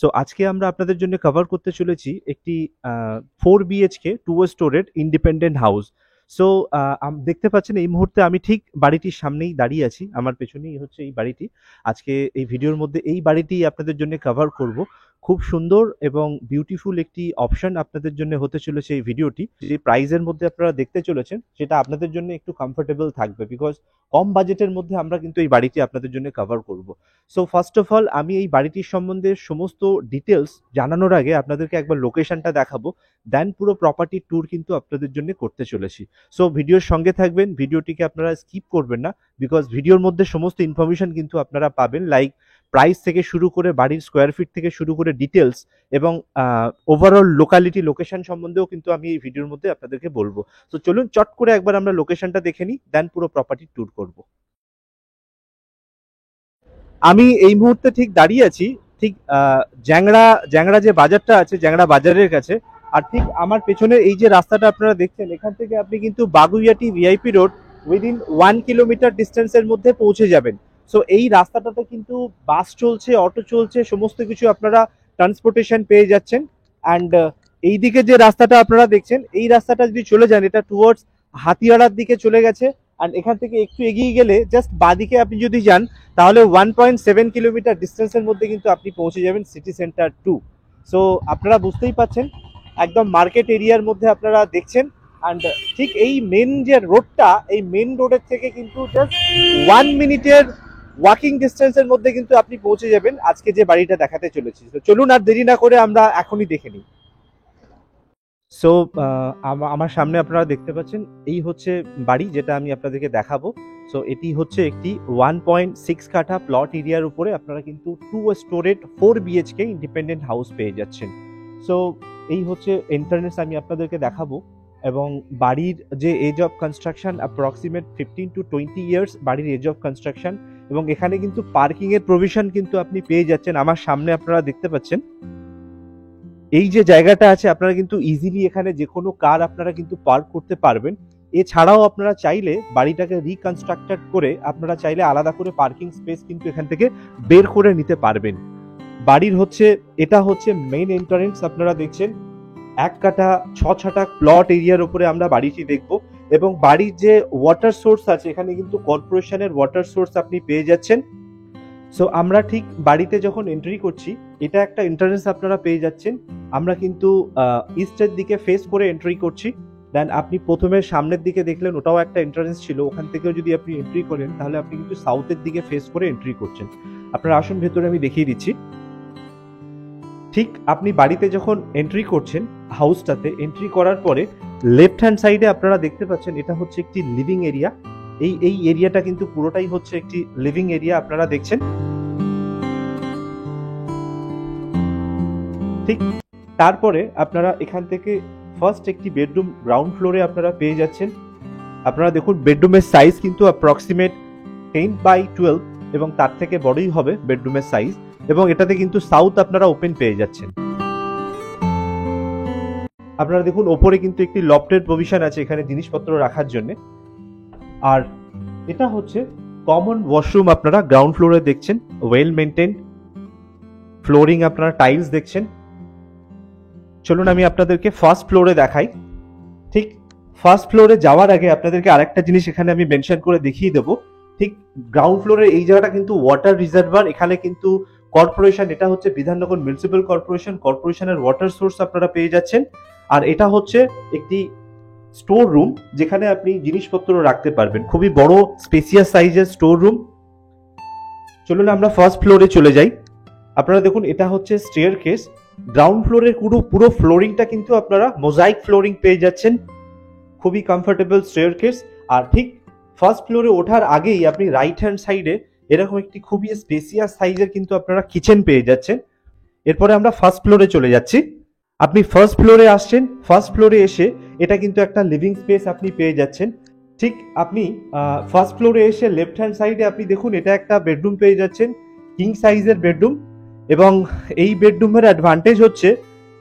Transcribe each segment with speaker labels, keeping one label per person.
Speaker 1: So আজকে আমরা আপনাদের জন্য কভার করতে চলেছি একটি 4 BHK 2 storeyed independent house. So দেখতে পাচ্ছেন এই মুহূর্তে আমি ঠিক বাড়িটির সামনেই দাঁড়িয়ে আছি, আমার পেছনেই হচ্ছে এই বাড়িটি। আজকে এই ভিডিওর মধ্যে এই বাড়িটি আপনাদের জন্য কভার করব। খুব সুন্দর এবং বিউটিফুল একটি অপশন আপনাদের জন্য হতে চলেছে এই ভিডিওটি। যে প্রাইজের মধ্যে আপনারা দেখতে চলেছেন সেটা আপনাদের জন্য একটু কমফোর্টেবল থাকবে, বিকজ কম বাজেটের মধ্যে আমরা কিন্তু এই বাড়িটি আপনাদের জন্য কভার করব। সো ফার্স্ট অফ অল আমি এই বাড়িটির সম্বন্ধে সমস্ত ডিটেলস জানানোর আগে আপনাদেরকে একবার লোকেশনটা দেখাবো, দেন পুরো প্রপার্টি ট্যুর কিন্তু আপনাদের জন্য করতে চলেছি। সো ভিডিওর সঙ্গে থাকবেন, ভিডিওটিকে আপনারা স্কিপ করবেন না, বিকজ ভিডিওর মধ্যে সমস্ত ইনফরমেশন কিন্তু আপনারা পাবেন, লাইক প্রাইস থেকে শুরু করে বাড়ির স্কোয়ার ফিট থেকে শুরু করে ডিটেলস এবং ওভারঅল লোকেশন সম্বন্ধেও কিন্তু আমি এই ভিডিওর মধ্যে আপনাদেরকে বলবো। তো চলুন চট করে একবার আমরা লোকেশনটা দেখে নিই, দেন পুরো প্রপার্টি ট্যুর করব। আমি এই মুহূর্তে ঠিক দাঁড়িয়ে আছি ঠিক জ্যাংড়া যে বাজারটা আছে, জ্যাংড়া বাজারের কাছে। আর ঠিক আমার পেছনে এই যে রাস্তাটা আপনারা দেখছেন, এখান থেকে আপনি কিন্তু Baguiati VIP road within 1 kilometre ডিস্টেন্সের মধ্যে পৌঁছে যাবেন। সো এই রাস্তাটাতে কিন্তু বাস চলছে, অটো চলছে, সমস্ত কিছু আপনারা ট্রান্সপোর্টেশন পেয়ে যাচ্ছেন। অ্যান্ড এইদিকে যে রাস্তাটা আপনারা দেখছেন, এই রাস্তাটা যদি চলে যান, এটা টুয়ার্ডস হাতিয়াড়ার দিকে চলে গেছে। অ্যান্ড এখান থেকে একটু এগিয়ে গেলে জাস্ট বাদিকে আপনি যদি যান, তাহলে 1.7 কিলোমিটার ডিস্টেন্সের মধ্যে কিন্তু আপনি পৌঁছে যাবেন সিটি সেন্টার 2। সো আপনারা বুঝতেই পাচ্ছেন একদম মার্কেট এরিয়ার মধ্যে আপনারা দেখছেন। অ্যান্ড ঠিক এই মেন যে রোডটা, এই মেন রোডের থেকে কিন্তু জাস্ট 1 মিনিটের ওয়াকিং ডিস্টেন্সের মধ্যে কিন্তু আপনি পৌঁছে যাবেন আজকে যে বাড়িটা দেখাতে চলেছি। তো চলুন আর দেরি না করে আমরা এখনই দেখে নিই। সো আমার সামনে আপনারা দেখতে পাচ্ছেন এই হচ্ছে বাড়ি যেটা আমি আপনাদেরকে দেখাবো। সো এটি হচ্ছে একটি 1.6 কাঠা প্লট এরিয়ার উপরে আপনারা কিন্তু 2 স্টোরেড 4 BHK ইন্ডিপেন্ডেন্ট হাউস পেয়ে যাচ্ছেন। সো এই হচ্ছে এন্ট্রান্স আমি আপনাদেরকে দেখাবো, এবং বাড়ির যে age of construction approximate 15 to 20 years বাড়ির এজ অফ কনস্ট্রাকশন। এবং এখানে কিন্তু পার্কিং এর প্রভিশন কিন্তু আপনি পেয়ে যাচ্ছেন। আমার সামনে আপনারা দেখতে পাচ্ছেন এই যে জায়গাটা আছে, আপনারা কিন্তু ইজিলি এখানে যে কোনো কার আপনারা কিন্তু পার্ক করতে পারবেন। এছাড়াও আপনারা চাইলে বাড়িটাকে রিকনস্ট্রাক্টেড করে আপনারা চাইলে আলাদা করে পার্কিং স্পেস কিন্তু এখান থেকে বের করে নিতে পারবেন। বাড়ির হচ্ছে এটা হচ্ছে মেইন এন্ট্রান্স আপনারা দেখছেন। 1 কাঠা 6 ছাটা প্লট এরিয়ার উপরে আমরা বাড়িটি দেখব। এবং বাড়ির যে ওয়াটার সোর্স আছে, এখানে কিন্তু কর্পোরেশনের ওয়াটার সোর্স আপনি পেয়ে যাচ্ছেন। সো আমরা ঠিক বাড়িতে যখন এন্ট্রি করছি, এটা একটা এন্ট্রান্স আপনারা পেয়ে যাচ্ছেন। আমরা কিন্তু ইস্টের দিকে ফেস করে এন্ট্রি করছি। দেন আপনি প্রথমে সামনের দিকে দেখলেন, ওটাও একটা এন্ট্রান্স ছিল, ওখান থেকেও যদি আপনি এন্ট্রি করেন তাহলে আপনি কিন্তু সাউথের দিকে ফেস করে এন্ট্রি করছেন। আপনার আসুন ভেতরে আমি দেখিয়ে দিচ্ছি। ঠিক আপনি বাড়িতে যখন এন্ট্রি করছেন, হাউসটাতে এন্ট্রি করার পরে লেফট হ্যান্ড সাইডে আপনারা দেখতে পাচ্ছেন এটা হচ্ছে একটি লিভিং এরিয়া। এই এরিয়াটা কিন্তু পুরোটাই হচ্ছে একটি লিভিং এরিয়া আপনারা দেখছেন। ঠিক তারপরে আপনারা এখান থেকে ফার্স্ট একটি বেডরুম গ্রাউন্ড ফ্লোরে আপনারা পেয়ে যাচ্ছেন। আপনারা দেখুন বেডরুমের সাইজ কিন্তু অ্যাপ্রক্সিমেট 10x12 এবং তার থেকে বড়ই হবে বেডরুমের সাইজ। এবং এটাতে কিন্তু সাউথ আপনারা ওপেন পেয়ে যাচ্ছেন। আপনারা দেখুন ওপরে কিন্তু একটি লফটেড প্রভিশন আছে এখানে জিনিসপত্র রাখার জন্য। আর এটা হচ্ছে কমন ওয়াশরুম আপনারা গ্রাউন্ড ফ্লোরে দেখছেন, ওয়েল মেনটেন্ড ফ্লোরিং, আপনারা টাইলস দেখছেন। চলুন আমি আপনাদেরকে ফার্স্ট ফ্লোরে দেখাই। ঠিক ফার্স্ট ফ্লোরে যাওয়ার আগে আপনাদেরকে আরেকটা জিনিস এখানে আমি মেনশন করে দেখিয়ে দেবো। ঠিক গ্রাউন্ড ফ্লোরে এই জায়গাটা কিন্তু ওয়াটার রিজার্ভার, এখানে কিন্তু কর্পোরেশন, এটা হচ্ছে বিধাননগর মিউনিসিপ্যাল কর্পোরেশনের ওয়াটার সোর্স আপনারা পেয়ে যাচ্ছেন। আর এটা হচ্ছে একটি স্টোর রুম যেখানে আপনি জিনিসপত্র রাখতে পারবেন, খুবই বড় স্পেসিয়াস সাইজের স্টোর রুম। চলুন আমরা ফার্স্ট ফ্লোরে চলে যাই। আপনারা দেখুন এটা হচ্ছে স্টেয়ার কেস। গ্রাউন্ড ফ্লোরের পুরো ফ্লোরিংটা কিন্তু আপনারা মোজাইক ফ্লোরিং পেয়ে যাচ্ছেন, খুবই কমফোর্টেবল স্টেয়ার কেস। আর ঠিক ফার্স্ট ফ্লোরে ওঠার আগেই আপনি রাইট হ্যান্ড সাইডে এরকম একটি খুবই স্পেসিয়াস সাইজের কিন্তু আপনারা কিচেন পেয়ে যাচ্ছেন। এরপরে আমরা ফার্স্ট ফ্লোরে চলে যাচ্ছি। আপনি ফার্স্ট ফ্লোরে আসছেন, ফার্স্ট ফ্লোরে এসে এটা কিন্তু একটা লিভিং স্পেস আপনি পেয়ে যাচ্ছেন। ঠিক আপনি ফার্স্ট ফ্লোরে এসে লেফট হ্যান্ড সাইডে আপনি দেখুন এটা একটা বেডরুম পেয়ে যাচ্ছেন, কিং সাইজের বেডরুম। এবং এই বেডরুমের অ্যাডভান্টেজ হচ্ছে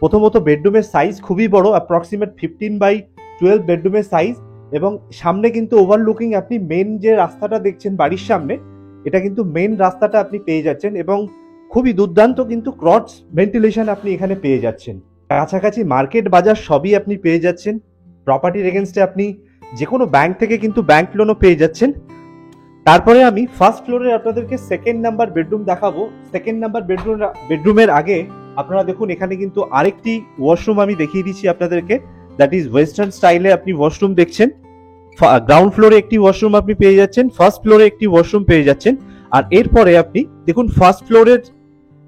Speaker 1: প্রথমত বেডরুমের সাইজ খুবই বড়, অ্যাপ্রক্সিমেট 15x12 বেডরুমের সাইজ। এবং সামনে কিন্তু ওভারলুকিং আপনি মেন যে রাস্তাটা দেখছেন বাড়ির সামনে, এটা কিন্তু মেন রাস্তাটা আপনি পেয়ে যাচ্ছেন। এবং খুবই দুর্দান্ত কিন্তু ক্রস ভেন্টিলেশন আপনি এখানে পেয়ে যাচ্ছেন। কাছাকাছি মার্কেট বাজার সবই আপনি পেয়ে যাচ্ছেন। প্রপার্টির এগেনস্টে আপনি যে কোনো ব্যাংক থেকে কিন্তু ব্যাংক লোনও পেয়ে যাচ্ছেন। তারপরে আমি ফার্স্ট ফ্লোরে আপনাদেরকে সেকেন্ড নাম্বার বেডরুম দেখাবো। সেকেন্ড নাম্বার বেডরুমের আগে আপনারা দেখুন এখানে কিন্তু আরেকটি ওয়াশরুম আমি দেখিয়ে দিচ্ছি আপনাদেরকে, দ্যাট ইজ ওয়েস্টার্ন স্টাইলে আপনি ওয়াশরুম দেখছেন। গ্রাউন্ড ফ্লোরে একটি ওয়াশরুম আপনি পেয়ে যাচ্ছেন, ফার্স্ট ফ্লোরে একটি ওয়াশরুম পেয়ে যাচ্ছেন। আর এরপরে আপনি দেখুন ফার্স্ট ফ্লোরের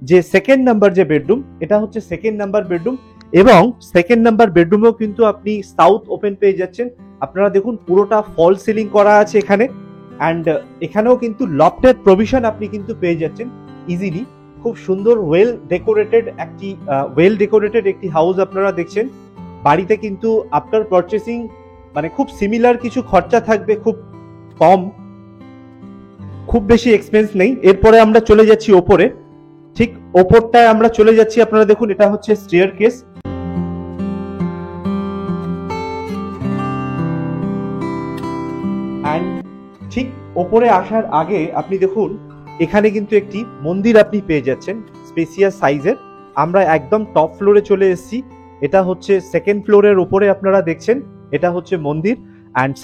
Speaker 1: যে সেকেন্ড নাম্বার যে বেডরুম, এটা হচ্ছে সেকেন্ড নাম্বার বেডরুম, এবং সেকেন্ড নাম্বার বেডরুমেও কিন্তু আপনি সাউথ ওপেন পেয়ে যাচ্ছেন। আপনারা দেখুন পুরোটা ফল সিলিং করা আছে এখানে, অ্যান্ড এখানেও কিন্তু লফটের প্রভিশন আপনি কিন্তু পেয়ে যাচ্ছেন ইজিলি। খুব সুন্দর ওয়েল ডেকোরেটেড একটি হাউস আপনারা দেখছেন। বাড়িতে কিন্তু আফটার পারচেসিং মানে খুব সিমিলার কিছু খরচা থাকবে, খুব কম, খুব বেশি এক্সপেন্স নেই। এরপরে আমরা চলে যাচ্ছি ওপরে, ঠিক ওপরটায় আমরা চলে যাচ্ছি। আপনারা দেখুন এটা হচ্ছে স্টেয়ারকেস। অ্যান্ড ঠিক ওপরে আসার আগে আপনি দেখুন এখানে কিন্তু একটি মন্দির আপনি পেয়ে যাচ্ছেন স্পেসিয়াস সাইজের। আমরা একদম টপ ফ্লোরে চলে এসেছি। এটা হচ্ছে সেকেন্ড ফ্লোরের উপরে আপনারা দেখছেন, এটা হচ্ছে মন্দির। অ্যান্ড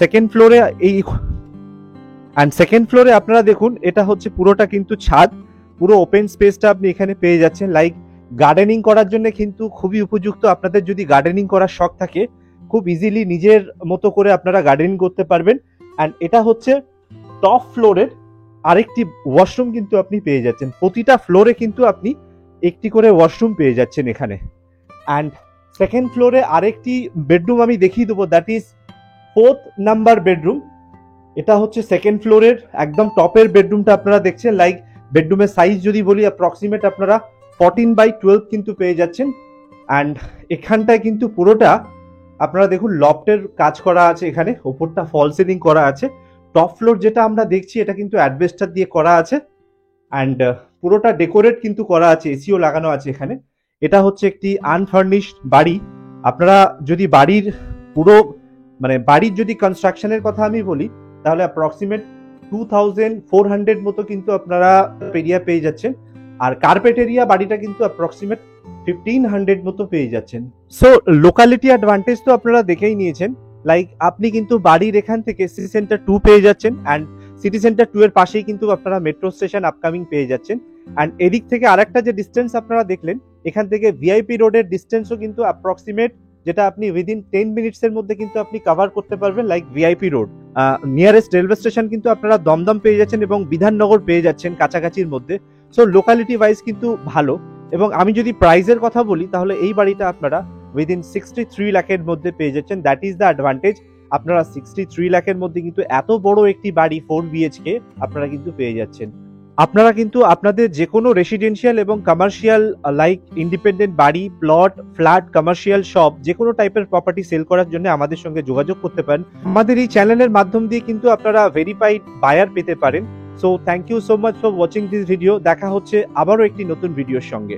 Speaker 1: সেকেন্ড ফ্লোরে আপনারা দেখুন এটা হচ্ছে পুরোটা কিন্তু ছাদ, পুরো ওপেন স্পেসটা আপনি এখানে পেয়ে যাচ্ছেন। লাইক গার্ডেনিং করার জন্য কিন্তু খুবই উপযুক্ত। আপনাদের যদি গার্ডেনিং করার শখ থাকে, খুব ইজিলি নিজের মতো করে আপনারা গার্ডেনিং করতে পারবেন। অ্যান্ড এটা হচ্ছে টপ ফ্লোরের আরেকটি ওয়াশরুম কিন্তু আপনি পেয়ে যাচ্ছেন। প্রতিটা ফ্লোরে কিন্তু আপনি একটি করে ওয়াশরুম পেয়ে যাচ্ছেন এখানে। অ্যান্ড সেকেন্ড ফ্লোরে আরেকটি বেডরুম আমি দেখিয়ে দেবো, that is fourth number bedroom. এটা হচ্ছে সেকেন্ড ফ্লোরের একদম টপের বেডরুমটা আপনারা দেখছেন। লাইক বেডরুমের সাইজ যদি বলি অ্যাপ্রক্সিমেট আপনারা 14/12 কিন্তু পেয়ে যাচ্ছেন। অ্যান্ড এখানটায় কিন্তু পুরোটা আপনারা দেখুন লফটের কাজ করা আছে, এখানে ওপরটা ফল সিলিং করা আছে। টপ ফ্লোর যেটা আমরা দেখছি এটা কিন্তু অ্যাডভেস্টার দিয়ে করা আছে। অ্যান্ড পুরোটা ডেকোরেট কিন্তু করা আছে, এসিও লাগানো আছে এখানে। এটা হচ্ছে একটি আনফার্নিশড বাড়ি। আপনারা যদি বাড়ির বাড়ির যদি কনস্ট্রাকশনের কথা আমি বলি, তাহলে অ্যাপ্রক্সিমেট 2400 মতো কিন্তু আপনারা এরিয়া পেয়ে যাচ্ছেন। আর কার্পেট এরিয়া বাড়িটা কিন্তু অ্যাপ্রক্সিমেট 1500 মতো পেয়ে যাচ্ছেন। সো লোকালিটি অ্যাডভান্টেজ তো আপনারা দেখেই নিয়েছেন। লাইক আপনি কিন্তু বাড়ির এখান থেকে সিটি সেন্টার 2 পেয়ে যাচ্ছেন, অ্যান্ড সিটি সেন্টার 2 এর পাশেই কিন্তু আপনারা মেট্রো স্টেশন আপকামিং পেয়ে যাচ্ছেন। অ্যান্ড এদিক থেকে আরেকটা যে ডিস্টেন্স আপনারা দেখলেন, এখান থেকে ভিআইপি রোডের ডিস্টেন্সও কিন্তু অ্যাপ্রক্সিমেট, যেটা আপনি উইদিন 10 মিনিটসের মধ্যে কিন্তু আপনি কভার করতে পারবেন। Like VIP road nearest railway station কিন্তু আপনারা দমদম পেয়ে যাচ্ছেন এবং বিধাননগর পেয়ে যাচ্ছেন কাছাকাছির মধ্যে। সো লোকালিটি ওয়াইজ কিন্তু ভালো। এবং আমি যদি প্রাইসের কথা বলি, তাহলে এই বাড়িটা আপনারা উইদিন 63 লাখের মধ্যে পেয়ে যাচ্ছেন। That is the advantage. আপনারা 63 লাখের মধ্যে কিন্তু এত বড় একটি বাড়ি 4 BHK আপনারা কিন্তু পেয়ে যাচ্ছেন। আপনারা কিন্তু আপনাদের যে কোনো রেসিডেন্সিয়াল এবং কমার্শিয়াল লাইক ইন্ডিপেন্ডেন্ট বাড়ি, প্লট, ফ্ল্যাট, কমার্শিয়াল শপ, যে কোনো টাইপের প্রপার্টি সেল করার জন্য আমাদের সঙ্গে যোগাযোগ করতে পারেন। আমাদের এই চ্যানেলের মাধ্যম দিয়ে কিন্তু আপনারা ভেরিফাইড বায়ার পেতে পারেন। So thank you so much for watching this video. দেখা হচ্ছে আবারও একটি নতুন ভিডিওর সঙ্গে।